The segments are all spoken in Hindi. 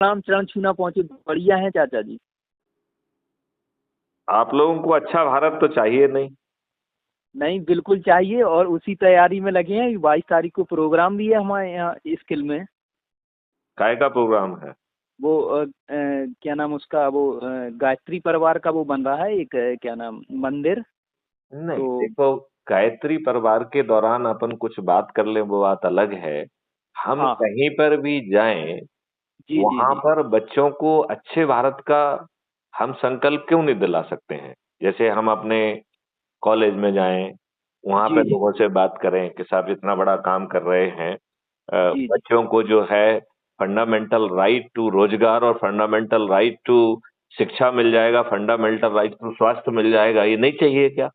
नाम चरण छूना पहुंचे, बढ़िया है चाचा जी। आप लोगों को अच्छा भारत तो चाहिए नहीं? नहीं, बिल्कुल चाहिए, और उसी तैयारी में लगे हैं। 22 तारीख को प्रोग्राम भी है हमारे यहाँ स्किल में। काय का प्रोग्राम है? वो क्या नाम उसका, वो गायत्री परिवार का वो बन रहा है एक, क्या नाम, मंदिर। नहीं तो देखो, गायत्री परिवार के दौरान अपन कुछ बात कर ले वो बात अलग है। हम हाँ हाँ। कहीं पर भी जाएं, जी जी वहां जी। पर बच्चों को अच्छे भारत का हम संकल्प क्यों नहीं दिला सकते हैं? जैसे हम अपने कॉलेज में जाएं, वहां पे जी जी लोगों से बात करें कि साहब इतना बड़ा काम कर रहे हैं, जी जी। बच्चों को जो है फंडामेंटल राइट टू रोजगार और फंडामेंटल राइट टू शिक्षा मिल जाएगा, फंडामेंटल राइट टू स्वास्थ्य मिल जाएगा, ये नहीं चाहिए क्या?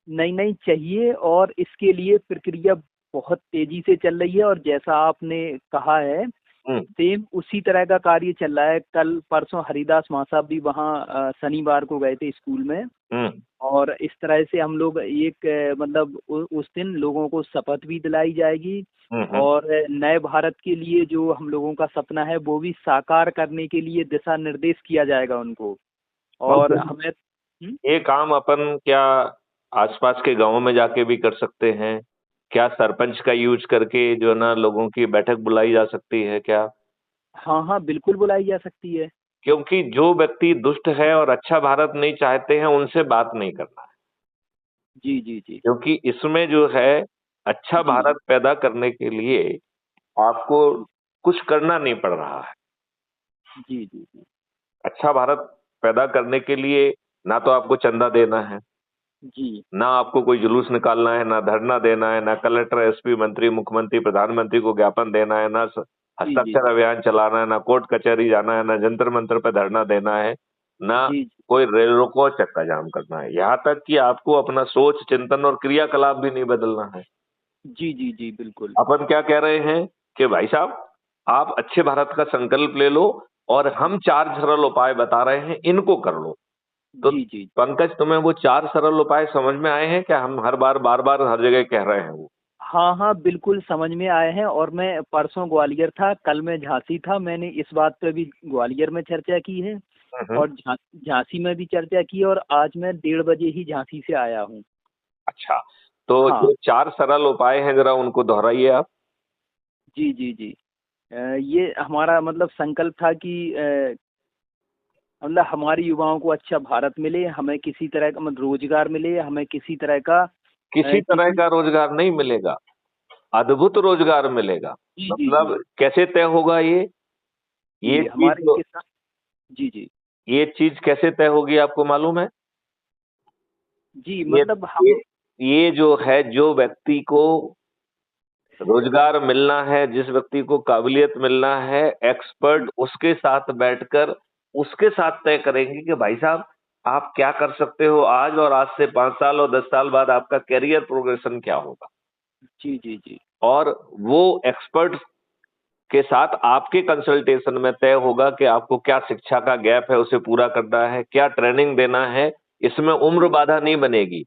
नहीं नहीं, चाहिए, और इसके लिए प्रक्रिया बहुत तेजी से चल रही है, और जैसा आपने कहा है हम्म। सेम उसी तरह का कार्य चल रहा है। कल परसों हरिदास माँ साहब भी वहाँ शनिवार को गए थे स्कूल में। हम्म। और इस तरह से हम लोग एक मतलब उस दिन लोगों को शपथ भी दिलाई जाएगी। हम्म। और नए भारत के लिए जो हम लोगों का सपना है वो भी साकार करने के लिए दिशा निर्देश किया जाएगा उनको। और पंकज, हमें ये काम अपन क्या आसपास के गांवों में जाके भी कर सकते हैं? क्या सरपंच का यूज करके जो है ना लोगों की बैठक बुलाई जा सकती है क्या? हाँ हाँ, बिल्कुल बुलाई जा सकती है। क्योंकि जो व्यक्ति दुष्ट है और अच्छा भारत नहीं चाहते हैं उनसे बात नहीं करना है। जी जी जी क्योंकि इसमें जो है अच्छा जी जी भारत पैदा करने के लिए आपको जी कुछ करना नहीं पड़ रहा है। जी जी जी अच्छा भारत पैदा करने के लिए ना तो आपको चंदा देना है, जी ना आपको कोई जुलूस निकालना है, ना धरना देना है, ना कलेक्टर एसपी मंत्री मुख्यमंत्री प्रधानमंत्री को ज्ञापन देना है, ना जी जी हस्ताक्षर अभियान चलाना है, ना कोर्ट कचहरी जाना है, ना जंतर मंतर पर धरना देना है, ना जी कोई रेल रोको चक्का जाम करना है। यहाँ तक कि आपको अपना सोच चिंतन और क्रियाकलाप भी नहीं बदलना है। जी जी जी, बिल्कुल। अपन क्या कह रहे हैं कि भाई साहब आप अच्छे भारत का संकल्प ले लो और हम चार सरल उपाय बता रहे हैं, इनको कर लो। तो जी जी। पंकज, तुम्हें वो चार सरल उपाय समझ में आए हैं क्या? हम हर बार बार बार हर जगह कह रहे हैं वो। हाँ हाँ, बिल्कुल समझ में आए हैं। और मैं परसों ग्वालियर था, कल मैं झांसी था, मैंने इस बात पे भी ग्वालियर में चर्चा की है। हम्म। और झांसी में भी चर्चा की, और आज मैं 1:30 बजे ही झांसी से आया हूँ। अच्छा, तो हाँ। जो चार सरल उपाय हैं जरा उनको दोहराइए आप। जी जी जी। ये हमारा मतलब संकल्प था कि मतलब हमारे युवाओं को अच्छा भारत मिले, हमें किसी तरह का मतलब रोजगार मिले, हमें किसी तरह का किसी तरह किसी। का रोजगार नहीं मिलेगा, अद्भुत रोजगार मिलेगा। जी जी जी मतलब कैसे तय होगा ये? ये जी, चीज हमारे तो किसान। जी जी ये चीज कैसे तय होगी आपको मालूम है? जी, ये मतलब ये हम। ये जो है, जो व्यक्ति को रोजगार मिलना है, जिस व्यक्ति को काबिलियत मिलना है, एक्सपर्ट जी उसके साथ बैठकर उसके साथ तय करेंगे कि भाई साहब आप क्या कर सकते हो आज, और आज से 5 साल और 10 साल बाद आपका कैरियर प्रोग्रेशन क्या होगा। जी जी जी और वो एक्सपर्ट के साथ आपके कंसल्टेशन में तय होगा कि आपको क्या शिक्षा का गैप है उसे पूरा करना है, क्या ट्रेनिंग देना है। इसमें उम्र जी बाधा नहीं बनेगी।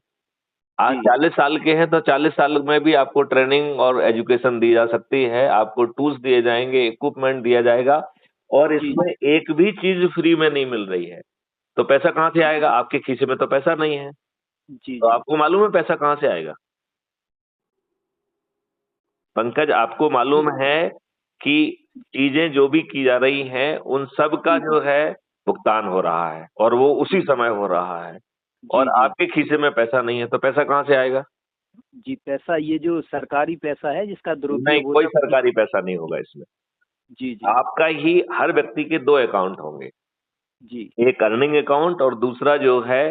आज जी 40 साल के हैं तो 40 साल में भी आपको ट्रेनिंग और एजुकेशन दी जा सकती है, आपको टूल्स दिए जाएंगे, इक्विपमेंट दिया जाएगा। और जी इसमें एक भी चीज फ्री में नहीं मिल रही है। तो पैसा कहाँ से जी आएगा? आपके खीसे में तो पैसा नहीं है। जी तो जी आपको मालूम है पैसा कहाँ से आएगा? पंकज, आपको जी मालूम है कि चीजें जो भी की जा रही हैं उन सब का जी जो है भुगतान हो रहा है, और वो उसी समय हो रहा है। जी और जी आपके खीसे में पैसा नहीं है तो पैसा कहाँ से आएगा? जी, पैसा ये जो सरकारी पैसा है जिसका नहीं, दुरुपयोग कोई होता है वही। सरकारी पैसा नहीं होगा इसमें। जी जी आपका ही हर व्यक्ति के दो अकाउंट होंगे, जी एक अर्निंग अकाउंट और दूसरा जो है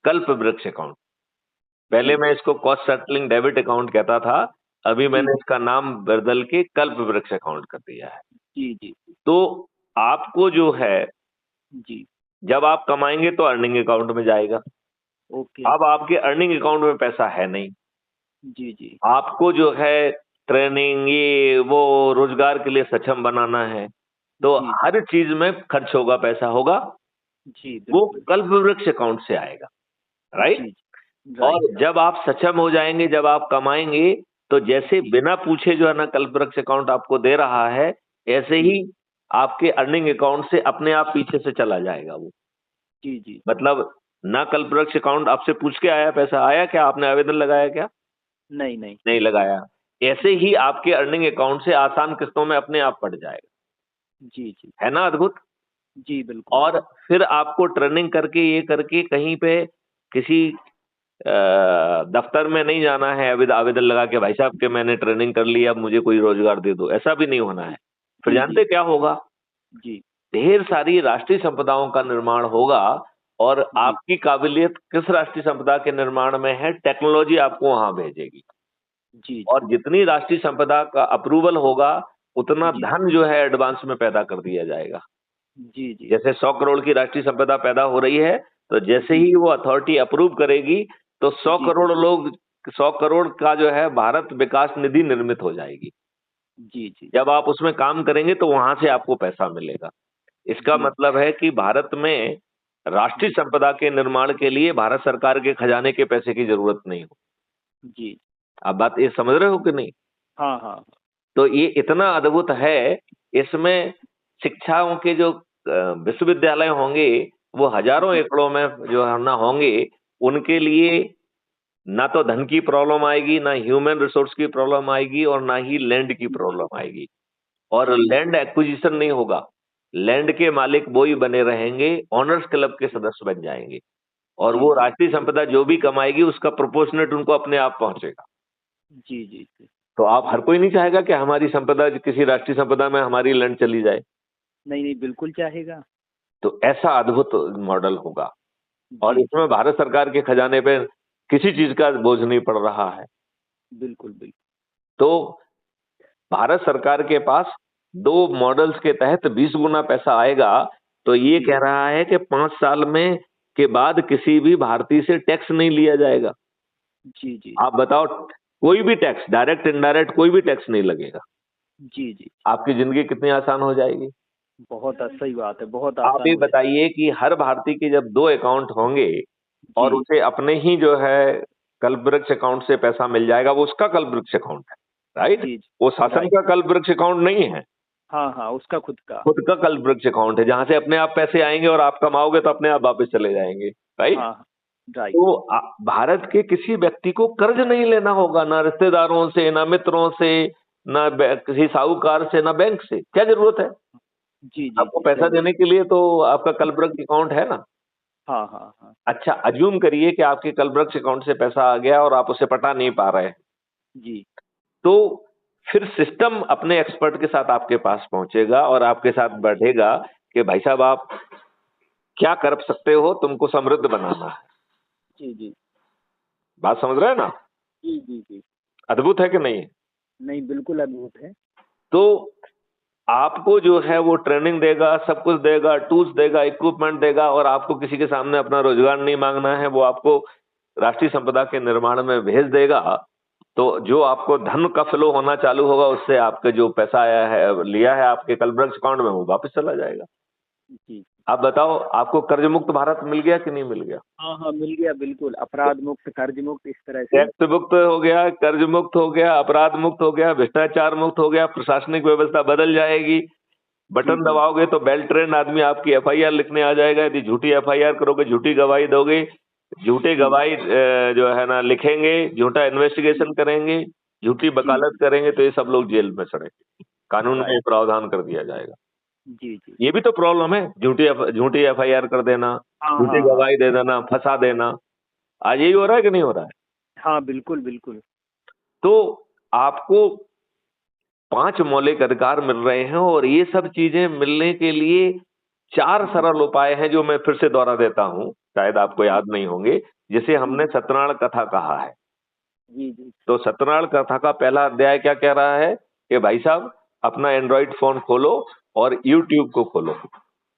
कल्प वृक्ष अकाउंट। पहले जी मैं इसको कॉस्ट सेटलिंग डेबिट अकाउंट कहता था, अभी जी मैंने इसका नाम बदल के कल्प वृक्ष अकाउंट कर दिया है। जी जी तो आपको जो है, जी। जब आप कमाएंगे तो अर्निंग अकाउंट में जाएगा। ओके। अब आपके अर्निंग अकाउंट में पैसा है नहीं, जी जी आपको जो है ट्रेनिंग ये वो रोजगार के लिए सक्षम बनाना है, तो जी जी हर चीज में खर्च होगा, पैसा होगा, जी, वो बिल्कुल। कल्प वृक्ष अकाउंट से आएगा। राइट? जी जी, राइट। और जब आप सक्षम हो जाएंगे, जब आप कमाएंगे, तो जैसे जी बिना पूछे जो है ना कल्प वृक्ष अकाउंट आपको दे रहा है, ऐसे जी ही आपके अर्निंग अकाउंट से अपने आप पीछे से चला जाएगा वो। जी जी। मतलब ना कल्पवृक्ष अकाउंट आपसे पूछ के आया, पैसा आया क्या, आपने आवेदन लगाया क्या? नहीं नहीं। नहीं लगाया। ऐसे ही आपके अर्निंग अकाउंट से आसान किस्तों में अपने आप पड़ जाएगा। जी जी। है ना अद्भुत? जी बिल्कुल। और फिर आपको ट्रेनिंग करके ये करके कहीं पे किसी दफ्तर में नहीं जाना है आवेदन लगा के, भाई साहब के मैंने ट्रेनिंग कर ली अब मुझे कोई रोजगार दे दो, ऐसा भी नहीं होना है। फिर जी जानते जी। क्या होगा? जी ढेर सारी राष्ट्रीय संपदाओं का निर्माण होगा। और जी। आपकी काबिलियत किस राष्ट्रीय संपदा के निर्माण में है, टेक्नोलॉजी आपको वहां भेजेगी। जी जी। और जितनी राष्ट्रीय संपदा का अप्रूवल होगा उतना जी धन जो है एडवांस में पैदा कर दिया जाएगा। जी। जी जैसे 100 करोड़ की राष्ट्रीय संपदा पैदा हो रही है, तो जैसे जी। ही वो अथॉरिटी अप्रूव करेगी तो 100 जी करोड़ लोग, 100 करोड़ का जो है भारत विकास निधि निर्मित हो जाएगी। जी। जी जब आप उसमें काम करेंगे तो वहां से आपको पैसा मिलेगा। इसका जी। मतलब है कि भारत में राष्ट्रीय जी संपदा के निर्माण के लिए भारत सरकार के खजाने के पैसे की जरूरत नहीं हो। जी। आप बात ये समझ रहे हो कि नहीं? हाँ हाँ। तो ये इतना अद्भुत है। इसमें शिक्षाओं के जो विश्वविद्यालय होंगे वो हजारों जी एकड़ों में जो है ना होंगे। उनके लिए ना तो धन की प्रॉब्लम आएगी, ना ह्यूमन रिसोर्स की प्रॉब्लम आएगी, और ना ही लैंड की प्रॉब्लम आएगी। और जी लैंड एक्विजिशन नहीं होगा। लैंड के मालिक वो ही बने रहेंगे, ऑनर्स क्लब के सदस्य बन जाएंगे। और जी। वो जी राष्ट्रीय संपदा जो भी कमाएगी उसका प्रोपोर्शनेट उनको अपने आप पहुंचेगा। जी। जी जी। तो आप, हर कोई नहीं चाहेगा कि हमारी संपदा किसी राष्ट्रीय संपदा में हमारी लैंड चली जाए। नहीं नहीं, बिल्कुल चाहेगा। तो ऐसा अद्भुत मॉडल होगा। और जी जी। इसमें भारत सरकार के खजाने पे किसी चीज का बोझ नहीं पड़ रहा है। बिल्कुल बिल्कुल। तो भारत सरकार के पास दो मॉडल्स के तहत 20 गुना पैसा आएगा। तो ये जी कह रहा है कि 5 साल में के बाद किसी भी भारतीय से टैक्स नहीं लिया जाएगा। जी। जी आप बताओ, कोई भी टैक्स, डायरेक्ट इनडायरेक्ट कोई भी टैक्स नहीं लगेगा। जी। जी। आपकी जिंदगी कितनी आसान हो जाएगी। बहुत सही बात है, बहुत आप आसान ये हो जाए। बताइए कि हर भारतीय के जब 2 अकाउंट होंगे जी और उसे अपने ही जो है कल्पवृक्ष अकाउंट से पैसा मिल जाएगा, वो उसका कल्पवृक्ष अकाउंट है, राइट? जी। जी वो शासन राइट। का कल्पवृक्ष अकाउंट नहीं है। हाँ हाँ, उसका खुद का। खुद का कल्पवृक्ष अकाउंट है जहां से अपने आप पैसे आएंगे और आप कमाओगे तो अपने आप वापस चले जाएंगे, राइट? हाँ हाँ। राइट। तो भारत के किसी व्यक्ति को कर्ज नहीं लेना होगा, ना रिश्तेदारों से, ना मित्रों से, ना किसी साहूकार से, ना बैंक से। क्या जरूरत है? जी जी। आपको जी पैसा सही है। देने के लिए तो आपका कल्पवृक्ष अकाउंट है ना। हाँ हाँ हाँ। अच्छा, अज्यूम करिए कि आपके कल्पवृक्ष अकाउंट से पैसा आ गया और आप उसे पटा नहीं पा रहे हैं। जी तो फिर सिस्टम अपने एक्सपर्ट के साथ आपके पास पहुंचेगा और आपके साथ बैठेगा कि भाई साहब आप क्या कर सकते हो, तुमको समृद्ध बनाना है। जी। जी बात समझ रहे हैं ना? जी। जी जी। अद्भुत है कि नहीं? नहीं, बिल्कुल अद्भुत है। तो आपको जो है वो ट्रेनिंग देगा, सब कुछ देगा, टूल्स देगा, इक्विपमेंट देगा, और आपको किसी के सामने अपना रोजगार नहीं मांगना है। वो आपको राष्ट्रीय संपदा के निर्माण में भेज देगा। तो जो आपको धन का फ्लो होना चालू होगा उससे आपके जो पैसा आया है, लिया है आपके कल्पवृक्ष अकाउंट में, वो वापस चला जाएगा। जी। आप बताओ, आपको कर्ज मुक्त भारत मिल गया कि नहीं मिल गया? हाँ हाँ, मिल गया बिल्कुल। तो अपराध मुक्त, कर्ज मुक्त, इस तरह से। टैक्स मुक्त हो गया, कर्ज मुक्त हो गया, अपराध मुक्त हो गया, भ्रष्टाचार मुक्त हो गया, प्रशासनिक व्यवस्था बदल जाएगी। जी बटन जी। दबाओगे तो वेल ट्रेन्ड आदमी आपकी एफआईआर लिखने आ जाएगा। यदि झूठी एफआईआर करोगे, झूठी गवाही दोगे, झूठे जी गवाही जो है ना लिखेंगे, झूठा जी। इन्वेस्टिगेशन करेंगे, झूठी जी वकालत करेंगे, तो ये सब लोग जेल में सड़ेंगे। कानून में ये राइट। प्रावधान कर दिया जाएगा। जी जी। ये भी तो प्रॉब्लम है, झूठी एफआईआर कर देना, हाँ झूठी हाँ हाँ। गवाही दे देना, फंसा देना। आज यही हो रहा है कि नहीं हो रहा है? हाँ बिल्कुल बिल्कुल। तो आपको 5 मौलिक अधिकार मिल रहे हैं, और ये सब चीजें मिलने के लिए 4 जी सरल उपाय हैं जो मैं फिर से दोहरा देता हूं, शायद आपको जी। याद नहीं होंगे, जिसे जी हमने सत्यनारायण कथा कहा है। जी। जी तो सत्यनारायण कथा का पहला अध्याय क्या कह रहा है कि भाई साहब अपना एंड्रॉइड फोन खोलो और यूट्यूब को खोलो,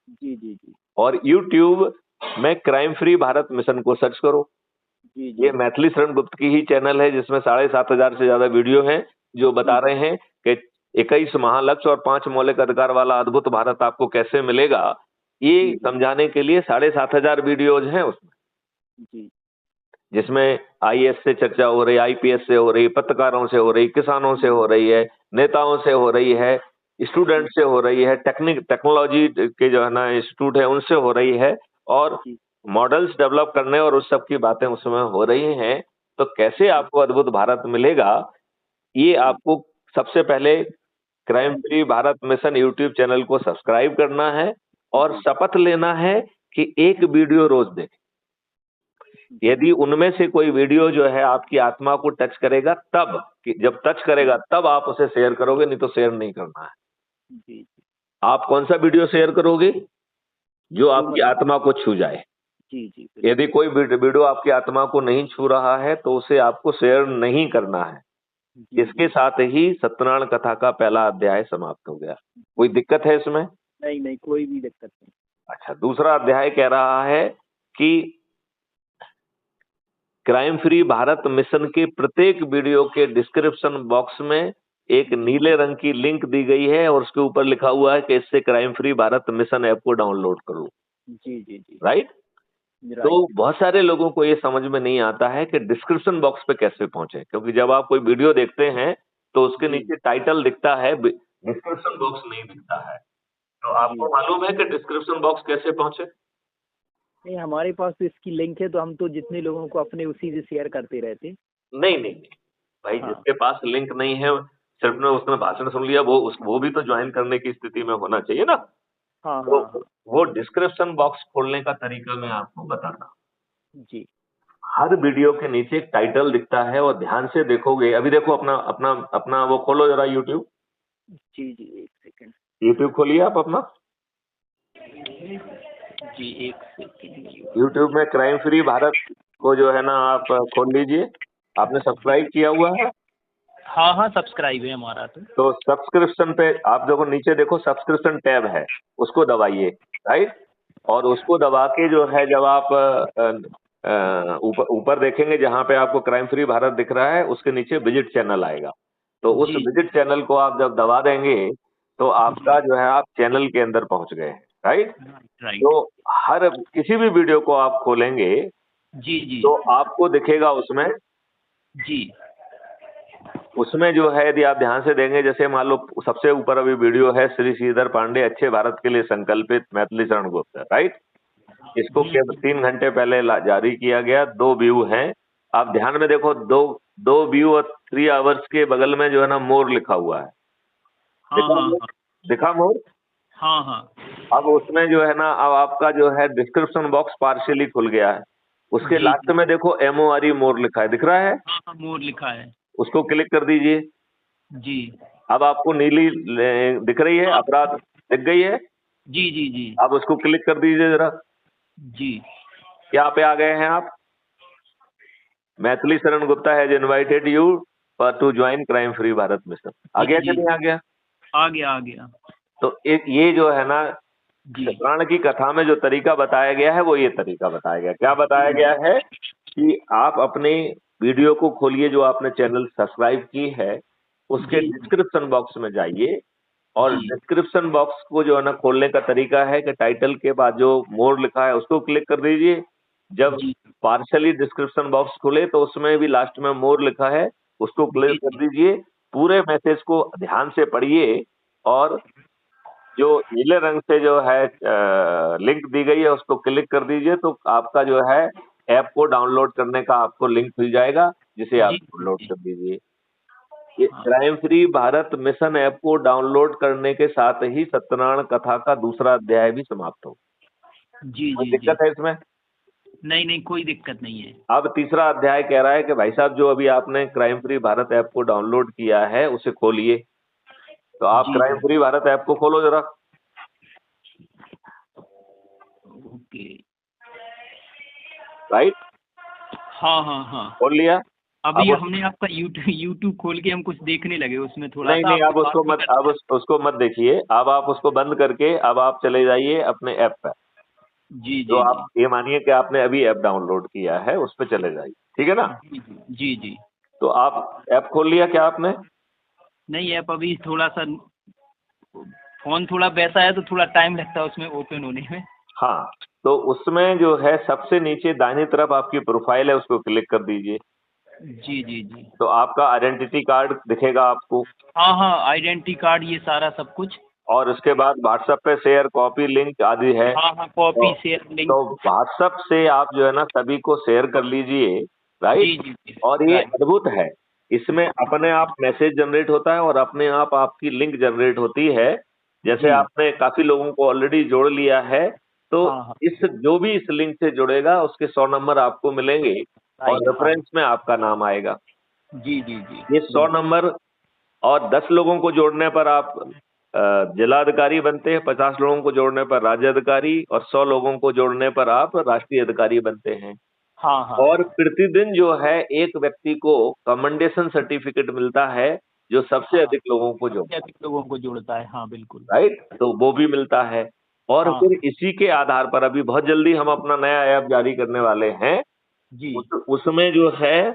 जी। जी जी। और यूट्यूब में क्राइम फ्री भारत मिशन को सर्च करो। जी ये जी। मैथिली शरण गुप्त की ही चैनल है जिसमें 7,500 से ज्यादा वीडियो हैं जो बता जी रहे हैं कि 21 महालक्ष्य और 5 मौलिक अधिकार वाला अद्भुत भारत आपको कैसे मिलेगा। ये जी। जी समझाने के लिए 7,500 वीडियोज हैं उसमें, जी। जिसमें आईएएस से चर्चा हो रही, आईपीएस से हो रही, पत्रकारों से हो रही, किसानों से हो रही है, नेताओं से हो रही है। स्टूडेंट से हो रही है, टेक्नोलॉजी के जो है ना इंस्टीट्यूट है उनसे हो रही है, और जी मॉडल्स डेवलप करने और उस सब की बातें उसमें हो रही हैं। तो कैसे आपको अद्भुत भारत मिलेगा, ये जी आपको सबसे पहले crime free Bharat mission YouTube channel को सब्सक्राइब करना है और जी शपथ लेना है कि एक वीडियो रोज देखें। जी यदि उनमें से कोई वीडियो जो है आपकी आत्मा को टच करेगा, तब जब टच करेगा तब आप उसे शेयर करोगे, नहीं तो शेयर नहीं करना है। जी आप कौन सा वीडियो शेयर करोगे? जो जो आपकी मतलब आत्मा को छू जाए। जी जी यदि बिल्कुल। कोई वीडियो आपकी आत्मा को नहीं छू रहा है तो उसे आपको शेयर नहीं करना है। जी इसके जी साथ ही सत्यनारायण कथा का पहला अध्याय समाप्त हो गया। कोई दिक्कत है इसमें? नहीं नहीं, कोई भी दिक्कत नहीं। अच्छा, दूसरा अध्याय कह रहा है कि क्राइम फ्री भारत मिशन के प्रत्येक वीडियो के डिस्क्रिप्शन बॉक्स में एक जी नीले रंग की लिंक दी गई है और उसके ऊपर लिखा हुआ है कि इससे crime free Bharat mission app को डाउनलोड करो। जी जी जी राइट? तो राइट। बहुत सारे लोगों को ये समझ में नहीं आता है कि डिस्क्रिप्शन बॉक्स पे कैसे पहुंचे, क्योंकि जब आप कोई वीडियो देखते हैं तो उसके जी नीचे टाइटल दिखता है, डिस्क्रिप्शन बॉक्स नहीं दिखता है। तो जी। आपको मालूम है कि डिस्क्रिप्शन बॉक्स कैसे पहुंचे? नहीं, हमारे पास तो इसकी लिंक है, तो हम तो जितने लोगों को अपने उसी से शेयर करते रहते। नहीं नहीं नहीं भाई, हाँ जिसके पास लिंक नहीं है, सिर्फ ने उसने भाषण सुन लिया, वो भी तो ज्वाइन करने की स्थिति में होना चाहिए ना। हाँ तो हाँ हाँ। वो डिस्क्रिप्शन बॉक्स खोलने का तरीका मैं आपको बताता हूँ। जी हर वीडियो के नीचे एक टाइटल दिखता है और ध्यान से देखोगे, अभी देखो अपना अपना अपना वो खोलो जरा यूट्यूब। जी जी, एक सेकंड। यूट्यूब खोलिए आप अपना। जी एक सेकंड। यूट्यूब में क्राइम फ्री भारत को जो है ना आप खोल लीजिए। आपने सब्सक्राइब किया हुआ है? हाँ हाँ, सब्सक्राइब है हमारा तो। तो सब्सक्रिप्शन पे आप देखो, नीचे देखो सब्सक्रिप्शन टैब है, उसको दबाइए। राइट? और उसको दबा के जो है, जब आप ऊपर ऊपर देखेंगे जहां पे आपको क्राइम फ्री भारत दिख रहा है, उसके नीचे विजिट चैनल आएगा। तो उस जी विजिट चैनल को आप जब दबा देंगे तो आपका जो है आप चैनल के अंदर पहुंच गए हैं। राइट? राइट। तो हर किसी भी वीडियो को आप खोलेंगे जी जी तो आपको दिखेगा उसमें, जी उसमें जो है यदि आप ध्यान से देंगे, जैसे मान लो सबसे ऊपर अभी वीडियो है श्री श्रीधर पांडे अच्छे भारत के लिए संकल्पित मैथिली शरण गुप्त। राइट? इसको जी केवल 3 घंटे पहले जारी किया गया, 2 व्यू हैं। आप ध्यान में देखो, दो दो व्यू और 3 आवर्स के बगल में जो है ना मोर लिखा हुआ है। हाँ दिखा हाँ मोर? हाँ दिखा मोर? हाँ हाँ अब उसमें जो है ना, अब आपका जो है डिस्क्रिप्शन बॉक्स पार्शियली खुल गया है। उसके जी लास्ट जी। में देखो MORE मोर लिखा है, दिख रहा है? हाँ हाँ, मोर लिखा है। उसको क्लिक कर दीजिए। जी अब आपको नीली दिख रही है, हाँ। अपराध दिख गई है। जी जी जी अब उसको क्लिक कर दीजिए जरा। जी क्या पे आ गए हैं आप? Maithili Sharan Gupta has invited you for to join crime free Bharat mission. आ जी गया कि जी। नहीं आ गया? आ गया आ गया। तो एक ये जो है ना, जी सत्यनारायण की कथा में जो तरीका बताया गया है वो ये तरीका बताया गया। क्या बताया जी गया है कि आप अपने वीडियो को खोलिए, जो आपने चैनल सब्सक्राइब की है उसके जी डिस्क्रिप्शन बॉक्स में जाइए, और जी डिस्क्रिप्शन बॉक्स को जो है ना खोलने का तरीका है कि टाइटल के बाद जो मोर लिखा है उसको क्लिक कर दीजिए। जब जी पार्शली डिस्क्रिप्शन बॉक्स खुले तो उसमें भी लास्ट में मोर लिखा है, उसको क्लिक जी कर दीजिए। पूरे मैसेज को ध्यान से पढ़िए, और जो नीले रंग से जो है लिंक दी गई है उसको क्लिक कर दीजिए, तो आपका जो है ऐप को डाउनलोड करने का आपको लिंक मिल जाएगा, जिसे आप जी डाउनलोड जी। कर दीजिए। ये हाँ। Crime free Bharat mission app को डाउनलोड करने के साथ ही सत्यनारायण कथा का दूसरा अध्याय भी समाप्त हो। जी कोई जी जी। दिक्कत है इसमें? नहीं नहीं, कोई दिक्कत नहीं है। अब तीसरा अध्याय कह रहा है कि भाई साहब, जो अभी आपने क्राइम फ्री भारत ऐप को डाउनलोड किया है उसे खोलिए। तो आप जी क्राइम फ्री भारत ऐप को खोलो जरा। ओके। राइट? हाँ हाँ हाँ। खोल लिया? अभी अब हमने आपका यूट्यूब यूट्यूब खोल के हम कुछ देखने लगे, उसमें थोड़ा नहीं सा नहीं, आपसे अब बात उसको भी मत, करते अब हैं। उसको मत देखिए। अब आप उसको बंद करके अब आप चले जाइए अपने ऐप पर। जी जो जी आप जी ये मानिए कि आपने अभी ऐप डाउनलोड किया है उस पर चले जाइए। ठीक है ना? जी जी जी जी। तो आप ऐप खोल लिया क्या आपने? नहीं, ऐप अभी थोड़ा सा फोन थोड़ा वैसा है तो थोड़ा टाइम लगता है उसमें ओपन होने में। हाँ, तो उसमें जो है सबसे नीचे दाहिनी तरफ आपकी प्रोफाइल है, उसको क्लिक कर दीजिए। जी जी जी। तो आपका आइडेंटिटी कार्ड दिखेगा आपको, हाँ हाँ, आइडेंटिटी कार्ड ये सारा सब कुछ। और उसके बाद व्हाट्सएप पे शेयर, कॉपी, लिंक आदि है। हाँ हाँ, तो कॉपी शेयर तो लिंक। व्हाट्सएप से आप जो है ना सभी को शेयर कर लीजिए, राइट। जी जी जी। और ये राइट। अद्भुत है, इसमें अपने आप मैसेज जनरेट होता है और अपने आप आपकी लिंक जनरेट होती है। जैसे जी। आपने काफी लोगों को ऑलरेडी जोड़ लिया है, तो हाँ हाँ। इस जो भी इस लिंक से जुड़ेगा उसके 100 नंबर आपको मिलेंगे और राइट। हाँ। रेफरेंस में आपका नाम आएगा। जी जी जी। ये 100 बिल्कुल। नंबर और 10 लोगों को जोड़ने पर आप जिलाधिकारी बनते हैं, 50 लोगों को जोड़ने पर राज्य अधिकारी, और 100 लोगों को जोड़ने पर आप राष्ट्रीय अधिकारी बनते हैं। हाँ हाँ। और प्रतिदिन जो है एक व्यक्ति को कमेंडेशन सर्टिफिकेट मिलता है, जो सबसे हाँ, अधिक लोगों को सबसे जोड़ता अधिक लोगों को जोड़ता है, हाँ बिल्कुल। है, राइट। तो वो भी मिलता है। और हाँ फिर इसी के आधार पर अभी बहुत जल्दी हम अपना नया ऐप जारी करने वाले हैं। जी उसमें जो है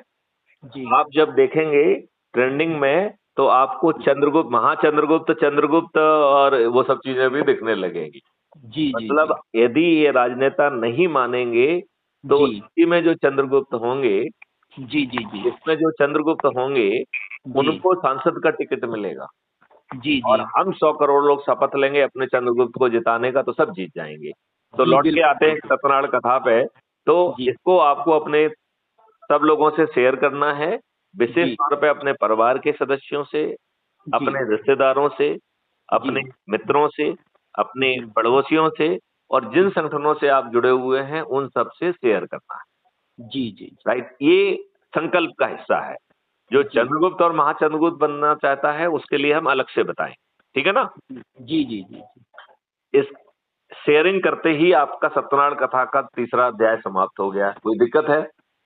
जी आप जब देखेंगे ट्रेंडिंग में, तो आपको चंद्रगुप्त, महाचंद्रगुप्त, चंद्रगुप्त और वो सब चीजें भी दिखने लगेंगी। जी जी जी मतलब यदि ये राजनेता नहीं मानेंगे, तो जी इसी में जो चंद्रगुप्त होंगे, जी जी जी इसमें जो चंद्रगुप्त होंगे, जी उनको सांसद का टिकट मिलेगा। जी जी और हम 100 करोड़ लोग शपथ लेंगे अपने चंद्रगुप्त को जिताने का, तो सब जीत जाएंगे। तो जी लौट के बिल्कुल आते हैं बिल्कुल। सत्यनारायण कथा पे। तो जी इसको आपको अपने सब लोगों से शेयर करना है, विशेष जी तौर पे अपने परिवार के सदस्यों से, जी अपने रिश्तेदारों से, जी अपने मित्रों से, अपने जी पड़ोसियों से, और जिन संगठनों से आप जुड़े हुए हैं उन सब से शेयर करना है, जी जी राइट। ये संकल्प का हिस्सा है। जो जी चंद्रगुप्त और महाचंद्रगुप्त बनना चाहता है उसके लिए हम अलग से बताएं, ठीक है ना। जी जी जी इस शेयरिंग करते ही आपका सत्यनारायण कथा का तीसरा अध्याय समाप्त हो गया। कोई दिक्कत है?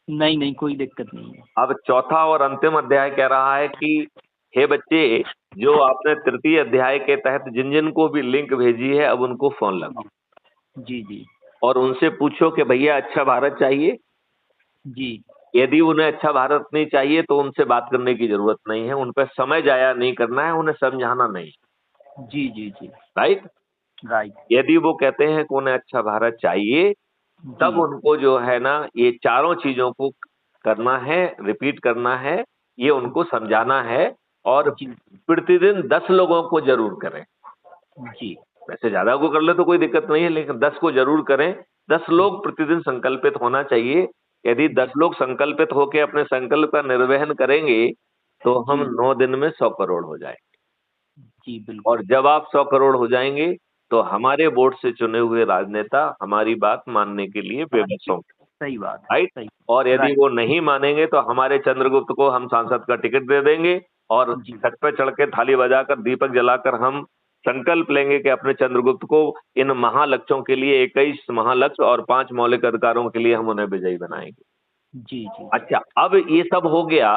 नहीं नहीं, कोई दिक्कत नहीं है। अब चौथा और अंतिम अध्याय कह रहा है कि हे बच्चे, जो आपने तृतीय अध्याय के तहत जिन जिन को भी लिंक भेजी है, अब उनको फोन लगाओ जी जी और उनसे पूछो कि भैया अच्छा भारत चाहिए। जी यदि उन्हें अच्छा भारत नहीं चाहिए तो उनसे बात करने की जरूरत नहीं है, उन पर समय जाया नहीं करना है, उन्हें समझाना नहीं, जी जी जी। राइट। राइट। यदि वो कहते हैं कि उन्हें अच्छा भारत चाहिए, जी तब उनको जो है ना ये चारों चीजों को करना है, रिपीट करना है, ये उनको समझाना है। और जी प्रतिदिन 10 लोगों को जरूर करें। जी वैसे ज्यादा को कर ले तो कोई दिक्कत नहीं है, लेकिन 10 को जरूर करें। 10 लोग प्रतिदिन संकल्पित होना चाहिए। यदि जी 10 लोग संकल्पित होकर अपने संकल्प का निर्वहन करेंगे, तो हम जी 9 दिन में 100 करोड़ हो जाए। जी और बिल्कुल। जब आप 100 करोड़ हो जाएंगे, तो हमारे वोट से चुने हुए राजनेता हमारी बात मानने के लिए बेबस होंगे, सही बात है, राइट। सही। और यदि राइट। वो नहीं मानेंगे तो हमारे चंद्रगुप्त को हम सांसद का टिकट दे देंगे, और जी छत पे चढ़ के थाली बजाकर दीपक जलाकर हम संकल्प लेंगे कि अपने चंद्रगुप्त को इन महालक्ष्यों के लिए, 21 महालक्ष्य और 5 मौलिक अधिकारों के लिए हम उन्हें विजयी बनाएंगे। जी जी अच्छा, अब ये सब हो गया,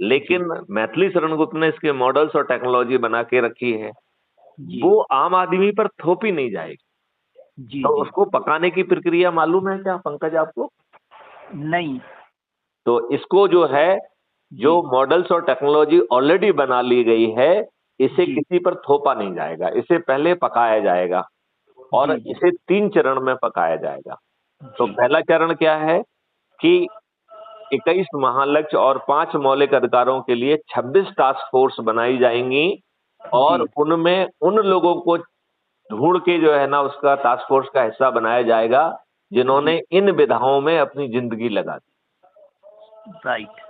जी लेकिन मैथिली शरणगुप्त ने इसके मॉडल्स और टेक्नोलॉजी बना के रखी है। जी वो आम आदमी पर थोपी नहीं जाएगी। जी तो जी। उसको पकाने की प्रक्रिया मालूम है क्या पंकज आपको? नहीं। तो इसको जो है, जो जी मॉडल्स और टेक्नोलॉजी ऑलरेडी बना ली गई है, इसे जी किसी पर थोपा नहीं जाएगा, इसे पहले पकाया जाएगा। और जी जी इसे 3 चरण में पकाया जाएगा। तो जी पहला चरण क्या है कि 21 महालक्ष्य और 5 मौलिक अधिकारों के लिए 26 टास्क फोर्स बनाई जाएंगी, जी और उनमें उन लोगों को ढूंढ के जो है ना उसका टास्क फोर्स का हिस्सा बनाया जाएगा जी। जिन्होंने इन विधाओं में अपनी जिंदगी लगा दी। राइट।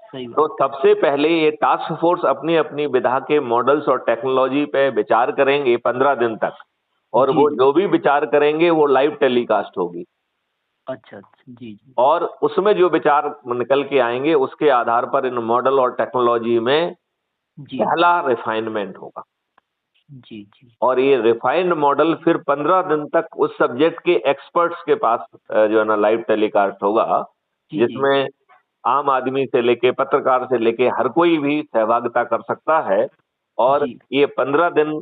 सही तो बात। सबसे पहले ये टास्क फोर्स अपनी अपनी विधा के मॉडल्स और टेक्नोलॉजी पे विचार करेंगे 15 दिन तक, और जी वो जी। जो भी विचार करेंगे वो लाइव टेलीकास्ट होगी। अच्छा अच्छा। जी जी और उसमें जो विचार निकल के आएंगे उसके आधार पर इन मॉडल और टेक्नोलॉजी में जी पहला रिफाइनमेंट होगा। जी जी और ये रिफाइंड मॉडल फिर 15 दिन तक उस सब्जेक्ट के एक्सपर्ट्स के पास जो है ना लाइव टेलीकास्ट होगा, जी जी जिसमें आम आदमी से लेके पत्रकार से लेके हर कोई भी सहभागिता कर सकता है। और जी ये 15 दिन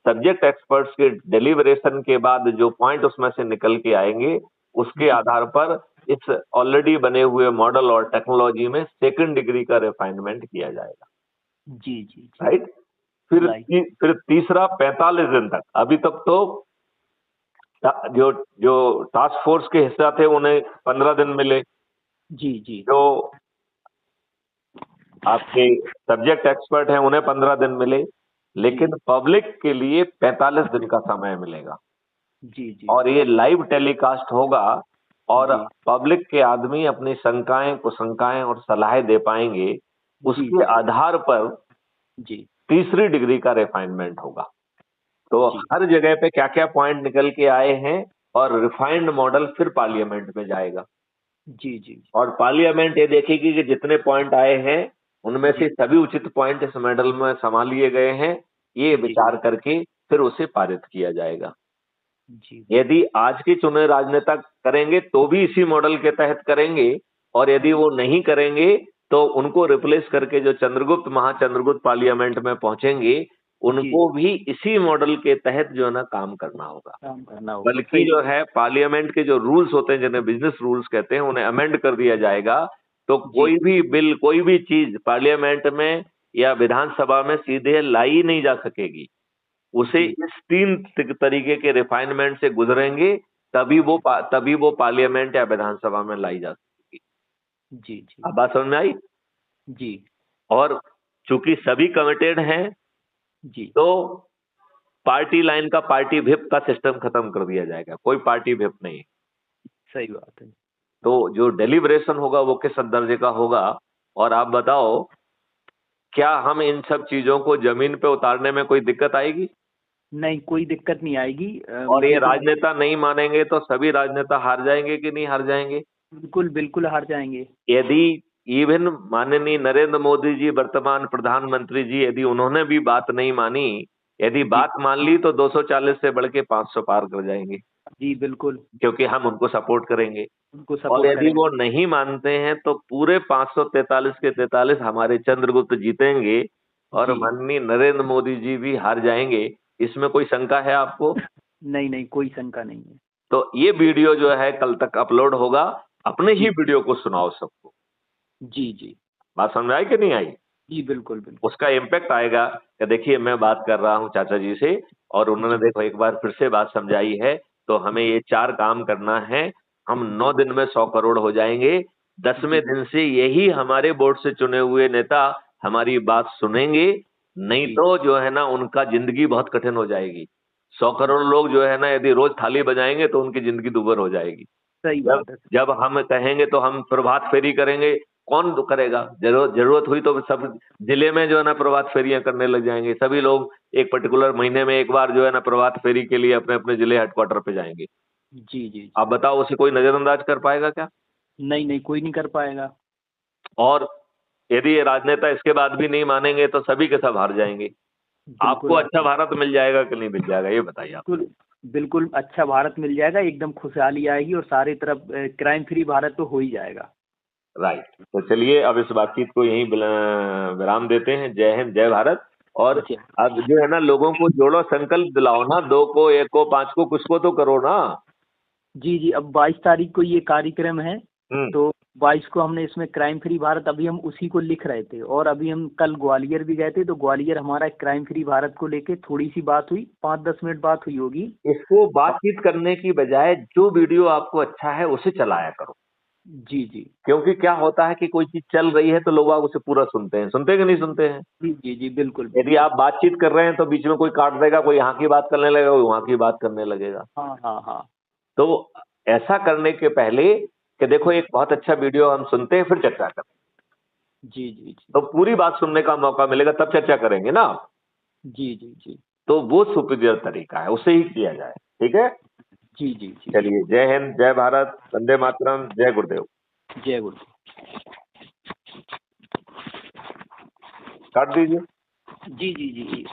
सब्जेक्ट एक्सपर्ट्स के डिलीवरेशन के बाद जो पॉइंट उसमें से निकल के आएंगे, उसके जी आधार पर इस ऑलरेडी बने हुए मॉडल और टेक्नोलॉजी में सेकंड डिग्री का रिफाइनमेंट किया जाएगा, जी जी जी। राइट। फिर राइट। फिर तीसरा 45 दिन तक, अभी तक तो जो जो टास्क फोर्स के हिस्सा थे उन्हें 15 दिन मिले। जी जी जो आपके सब्जेक्ट एक्सपर्ट हैं उन्हें 15 दिन मिले, लेकिन पब्लिक के लिए 45 दिन का समय मिलेगा। जी जी और ये लाइव टेलीकास्ट होगा और जी पब्लिक के आदमी अपनी शंकाएं, कुशंकाएं और सलाहें दे पाएंगे। जी उसके आधार पर जी तीसरी डिग्री का रिफाइनमेंट होगा। तो जी हर जगह पे क्या क्या पॉइंट निकल के आए हैं और रिफाइंड मॉडल फिर पार्लियामेंट में जाएगा जी जी और पार्लियामेंट ये देखेगी कि जितने पॉइंट आए हैं उनमें जी से सभी उचित पॉइंट इस मॉडल में संभाल लिए गए हैं, ये जी विचार करके फिर उसे पारित किया जाएगा। जी यदि आज के चुने राजनेता करेंगे तो भी इसी मॉडल के तहत करेंगे, और यदि जी वो नहीं करेंगे तो उनको रिप्लेस करके जो चंद्रगुप्त महाचंद्रगुप्त पार्लियामेंट में पहुंचेंगे जी उनको भी इसी मॉडल के तहत जो है ना काम करना होगा। काम करना होगा, बल्कि सही जो बात। है पार्लियामेंट के जो रूल्स होते हैं जिन्हें बिजनेस रूल्स कहते हैं उन्हें अमेंड कर दिया जाएगा। तो जी कोई भी बिल, कोई भी चीज पार्लियामेंट में या विधानसभा में सीधे लाई नहीं जा सकेगी। उसे जी इस तीन तरीके के रिफाइनमेंट से गुजरेंगे, तभी वो पार्लियामेंट या विधानसभा में लाई जा सकेगी। जी जी अब बात समझ में आई? जी और चूंकि सभी कमिटेड हैं जी तो पार्टी लाइन का, पार्टी व्हिप का सिस्टम खत्म कर दिया जाएगा। कोई पार्टी व्हिप नहीं। सही बात है। तो जो डेलिब्रेशन होगा वो किस दर्जे का होगा? और आप बताओ, क्या हम इन सब चीजों को जमीन पे उतारने में कोई दिक्कत आएगी? नहीं, कोई दिक्कत नहीं आएगी। और ये मुझे तो राजनेता नहीं मानेंगे तो सभी राजनेता हार जाएंगे कि नहीं हार जाएंगे? बिल्कुल बिल्कुल हार जाएंगे। यदि इवन माननीय नरेंद्र मोदी जी, वर्तमान प्रधानमंत्री जी, यदि उन्होंने भी बात नहीं मानी, यदि जी बात मान ली तो 240 से बढ़ के 500 पार कर जाएंगे, जी बिल्कुल, क्योंकि हम उनको सपोर्ट करेंगे। उनको और सपोर्ट यदि करेंगे। वो नहीं मानते हैं तो पूरे 543 के 43 हमारे चंद्रगुप्त जीतेंगे और जी, माननीय नरेंद्र मोदी जी भी हार जाएंगे। इसमें कोई शंका है आपको? नहीं नहीं, कोई शंका नहीं है। तो ये वीडियो जो है कल तक अपलोड होगा। अपने ही जी वीडियो को सुनाओ सबको। जी जी बात समझ में आई कि नहीं आई? जी बिल्कुल बिल्कुल। उसका इम्पैक्ट आएगा कि देखिए मैं बात कर रहा हूँ चाचा जी से और उन्होंने जी देखो एक बार फिर से बात समझाई है। तो हमें जी ये 4 काम करना है। हम जी 9 दिन में 100 करोड़ हो जाएंगे। 10वें जी दिन से यही हमारे बोर्ड से चुने हुए नेता हमारी बात सुनेंगे, नहीं जी, तो जो है ना उनका जिंदगी बहुत कठिन हो जाएगी। 100 करोड़ लोग जो है ना यदि रोज थाली बजाएंगे तो उनकी जिंदगी दुभर हो जाएगी। सही जब बात है। जब हम कहेंगे तो हम प्रभात फेरी करेंगे, कौन तो करेगा? जरूरत हुई तो सब जिले में जो है ना प्रभात फेरियां करने लग जाएंगे। सभी लोग एक पर्टिकुलर महीने में एक बार जो है ना प्रभात फेरी के लिए अपने अपने जिले हेडक्वार्टर पे जाएंगे। जी जी जी, आप बताओ उसे कोई नजरअंदाज कर पाएगा क्या? नहीं नहीं, कोई नहीं कर पाएगा। और यदि ये राजनेता इसके बाद भी नहीं मानेंगे तो सभी के सब हार जाएंगे। आपको बिल्कुल अच्छा भारत मिल जाएगा कि नहीं मिल जाएगा, ये बताइए आप। बिल्कुल बिल्कुल, अच्छा भारत मिल जाएगा, एकदम खुशहाली आएगी और सारी तरफ क्राइम फ्री भारत तो हो ही जाएगा। राइट। तो चलिए अब इस बातचीत को यहीं विराम देते हैं। जय हिंद, जय भारत। और जी अब जो है ना लोगों को जोड़ो, संकल्प दिलाओ ना, 2 को, 1 को, 5 को, कुछ को तो करो ना। जी जी, अब 22 तारीख को ये कार्यक्रम है। हम्म। तो 22 को हमने इसमें क्राइम फ्री भारत, अभी हम उसी को लिख रहे थे और अभी हम कल ग्वालियर भी गए थे, तो ग्वालियर हमारा क्राइम फ्री भारत को लेके थोड़ी सी बात हुई, 5-10 मिनट बात हुई होगी। इसको बातचीत करने की बजाय जो वीडियो आपको अच्छा है उसे चलाया करो। जी जी क्योंकि क्या होता है कि कोई चीज चल रही है तो लोग आप उसे पूरा सुनते हैं, सुनते हैं कि नहीं सुनते हैं? जी जी जी बिल्कुल यदि बिल्कुल। आप बातचीत कर रहे हैं तो बीच में कोई काट देगा, कोई यहाँ की बात करने लगेगा, कोई वहां की बात करने लगेगा। हाँ हाँ हाँ। तो ऐसा करने के पहले कि देखो एक बहुत अच्छा वीडियो हम सुनते हैं फिर चर्चा करते हैं, जी जी जी तो पूरी बात सुनने का मौका मिलेगा तब चर्चा करेंगे ना। जी जी जी तो वो सुपीरियर तरीका है, उससे ही किया जाए। ठीक है। जी जी जी। चलिए, जय हिंद, जय भारत, वंदे मातरम, जय गुरुदेव। जय गुरु। काट दीजिए। जी जी जी जी।